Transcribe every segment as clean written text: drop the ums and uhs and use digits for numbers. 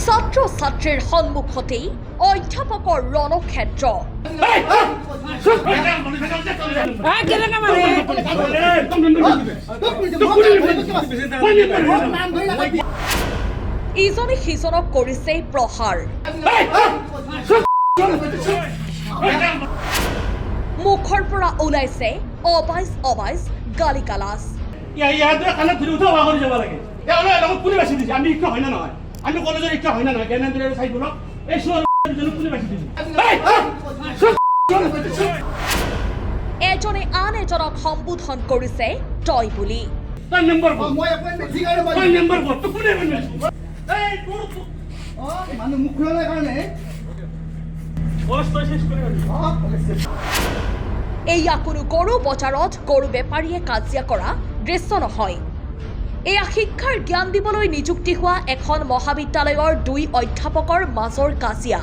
ছাত্ৰ ছাত্ৰীৰ সন্মুখতেই অধ্যাপকৰ ৰণক্ষেত্ৰ। ইজনে সিজনক কৰিছে প্ৰহাৰ। মুখৰ পৰা ওলাইছে অবাইচ গালি গালাজ। এজনে আন এজনক সম্বোধন কৰিছে তই বুলি। এয়া কোনো গৰু বজাৰত গৰু বেপাৰীয়ে কাজিয়া কৰা দৃশ্য নহয়। এয়া শিক্ষাৰ জ্ঞান দিবলৈ নিযুক্তি হোৱা এখন মহাবিদ্যালয়ৰ দুই অধ্যাপকৰ মাজৰ কাজিয়া।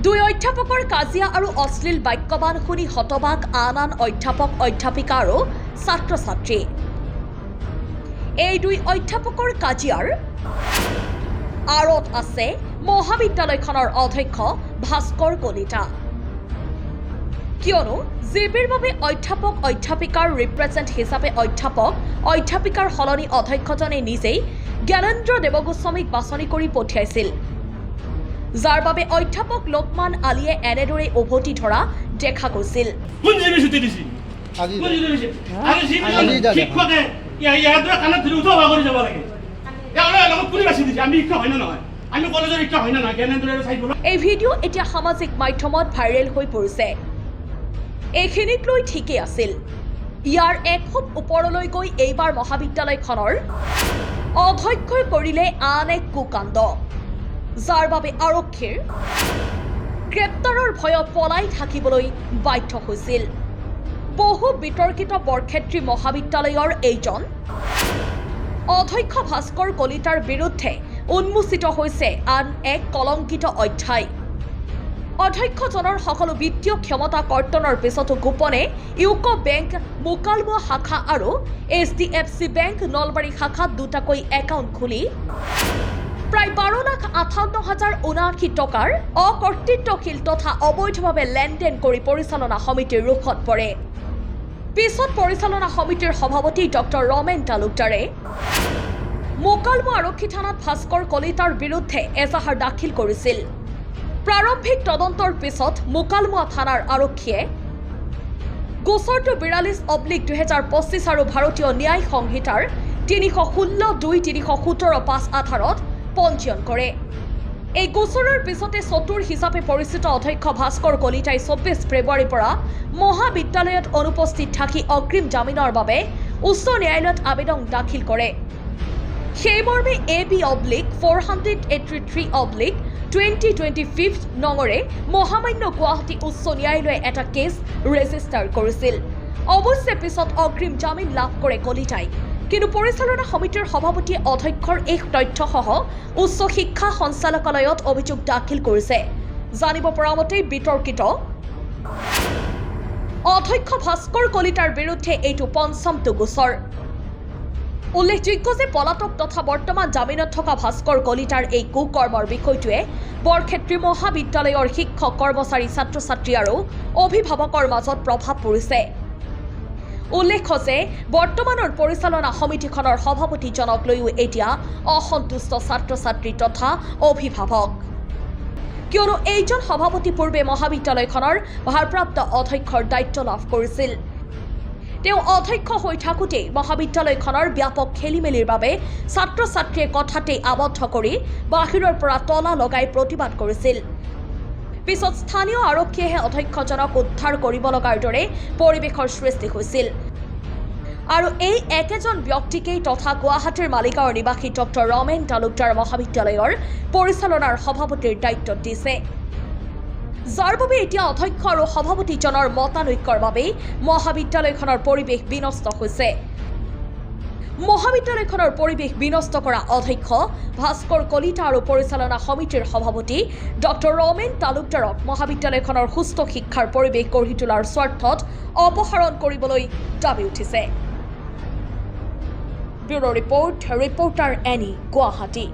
দুই অধ্যাপকৰ কাজিয়া আৰু অশ্লীল বাক্যবান শুনি হতবাক আন অধ্যাপক অধ্যাপিকা আৰু ছাত্ৰ ছাত্ৰী। এই দুই অধ্যাপকৰ কাজিয়াৰ আঁৰত আছে মহাবিদ্যালয়খনৰ অধ্যক্ষ ভাস্কৰ কলিতা। কিয়নো জিবিৰ বাবে অধ্যাপক অধ্যাপিকাৰ ৰিপ্ৰেজেণ্ট হিচাপে অধ্যাপক অধ্যাপিকাৰ সলনি অধ্যক্ষজনে নিজেই জ্ঞানেন্দ্ৰ দেৱগোস্বামীক বাছনি কৰি পঠিয়াইছিল, যাৰ বাবে অধ্যাপক লোকমান আলীয়ে এনেদৰে উভতি ধৰা দেখা গৈছিল। এই ভিডিঅ' এতিয়া সামাজিক মাধ্যমত ভাইৰেল হৈ পৰিছে। এইখিনিক লৈ ঠিকেই আছিল। ইয়াৰ এখোপ ওপৰলৈ গৈ এইবাৰ মহাবিদ্যালয়খনৰ অধ্যক্ষই কৰিলে আন এক কুকাণ্ড, যাৰ বাবে আৰক্ষীৰ গ্ৰেপ্তাৰৰ ভয়ত পলাই থাকিবলৈ বাধ্য হৈছিল। বহু বিতৰ্কিত বৰক্ষেত্ৰী মহাবিদ্যালয়ৰ এইজন অধ্যক্ষ ভাস্কৰ কলিতাৰ বিৰুদ্ধে উন্মোচিত হৈছে আন এক কলংকিত অধ্যায়। অধ্যক্ষজনৰ সকলো বিত্তীয় ক্ষমতা কৰ্তনৰ পিছতো গোপনে ইউকো বেংক মোকালমোৱা শাখা আৰু HDFC বেংক নলবাৰী শাখাত দুটাকৈ একাউণ্ট খুলি প্ৰায় 12,58,079 টকাৰ অকৰ্তৃত্বশীল তথা অবৈধভাৱে লেনদেন কৰি পৰিচালনা সমিতিৰ ৰুখত পৰে। পিছত পৰিচালনা সমিতিৰ সভাপতি ডক্টৰ ৰমেন তালুকদাৰে মোকালমোৱা আৰক্ষী থানাত ভাস্কৰ কলিতাৰ বিৰুদ্ধে এজাহাৰ দাখিল কৰিছিল। প্ৰাৰম্ভিক তদন্তৰ পিছত মোকালমোৱা থানাৰ আৰক্ষীয়ে গোচৰটো 42/2025 আৰু ভাৰতীয় ন্যায় সংহিতাৰ 316(2)-317(5) আধাৰত পঞ্জীয়ন কৰে। এই গোচৰৰ পিছতে চতুৰ হিচাপে পৰিচিত অধ্যক্ষ ভাস্কৰ কলিতাই 24 ফেব্ৰুৱাৰীৰ পৰা মহাবিদ্যালয়ত অনুপস্থিত থাকি অগ্ৰিম জামিনৰ বাবে উচ্চ ন্যায়ালয়ত আবেদন দাখিল কৰে। সেইমৰ্মে AB/483/2025 নঙৰে মহামান্য গুৱাহাটী উচ্চ ন্যায়ালয়ে এটা কেছ ৰেজিষ্টাৰ কৰিছিল। অৱশ্যে পিছত অগ্ৰিম জামিন লাভ কৰে কলিতাই। কিন্তু পৰিচালনা সমিতিৰ সভাপতিয়ে অধ্যক্ষৰ এই তথ্যসহ উচ্চ শিক্ষা সঞ্চালকালয়ত অভিযোগ দাখিল কৰিছে। জানিব পৰা মতে বিতৰ্কিত অধ্যক্ষ ভাস্কৰ কলিতাৰ বিৰুদ্ধে এইটো পঞ্চমটো গোচৰ। উল্লেখযোগ্য যে পলাতক তথা বৰ্তমান জামিনত থকা ভাস্কৰ কলিতাৰ এই কুকৰ্মৰ বিষয়টোৱে বৰক্ষেত্ৰী মহাবিদ্যালয়ৰ শিক্ষক কৰ্মচাৰী ছাত্ৰ ছাত্ৰী আৰু অভিভাৱকৰ মাজত প্ৰভাৱ পৰিছে। উল্লেখ্য যে বৰ্তমানৰ পৰিচালনা সমিতিখনৰ সভাপতিজনক লৈও এতিয়া অসন্তুষ্ট ছাত্ৰ ছাত্ৰী তথা অভিভাৱক। কিয়নো এইজন সভাপতি পূৰ্বে মহাবিদ্যালয়খনৰ ভাৰপ্ৰাপ্ত অধ্যক্ষৰ দায়িত্ব লাভ কৰিছিল। তেওঁ অধ্যক্ষ হৈ থাকোঁতে মহাবিদ্যালয়খনৰ ব্যাপক খেলিমেলিৰ বাবে ছাত্ৰ ছাত্ৰীয়ে কথাতেই আবদ্ধ কৰি বাহিৰৰ পৰা তলা লগাই প্ৰতিবাদ কৰিছিল। পিছত স্থানীয় আৰক্ষীয়েহে অধ্যক্ষজনক উদ্ধাৰ কৰিব লগাৰ দৰে পৰিৱেশৰ সৃষ্টি হৈছিল। আৰু এই একেজন ব্যক্তিকেই তথা গুৱাহাটীৰ মালিগাঁৱৰ নিবাসী ডক্টৰ ৰমেন তালুকদাৰ মহাবিদ্যালয়ৰ পৰিচালনাৰ সভাপতিৰ দায়িত্ব দিছে, যাৰ বাবে এতিয়া অধ্যক্ষ আৰু সভাপতিজনৰ মতানৈক্যৰ বাবেই মহাবিদ্যালয়খনৰ পৰিৱেশ বিনষ্ট হৈছে। মহাবিদ্যালয়খনৰ পৰিৱেশ বিনষ্ট কৰা অধ্যক্ষ ভাস্কৰ কলিতা আৰু পৰিচালনা সমিতিৰ সভাপতি ডক্টৰ ৰমেন তালুকদাৰক মহাবিদ্যালয়খনৰ সুস্থ শিক্ষাৰ পৰিৱেশ গঢ়ি তোলাৰ স্বাৰ্থত অপসাৰণ কৰিবলৈ দাবী উঠিছে। Bureau report reporter any Guwahati.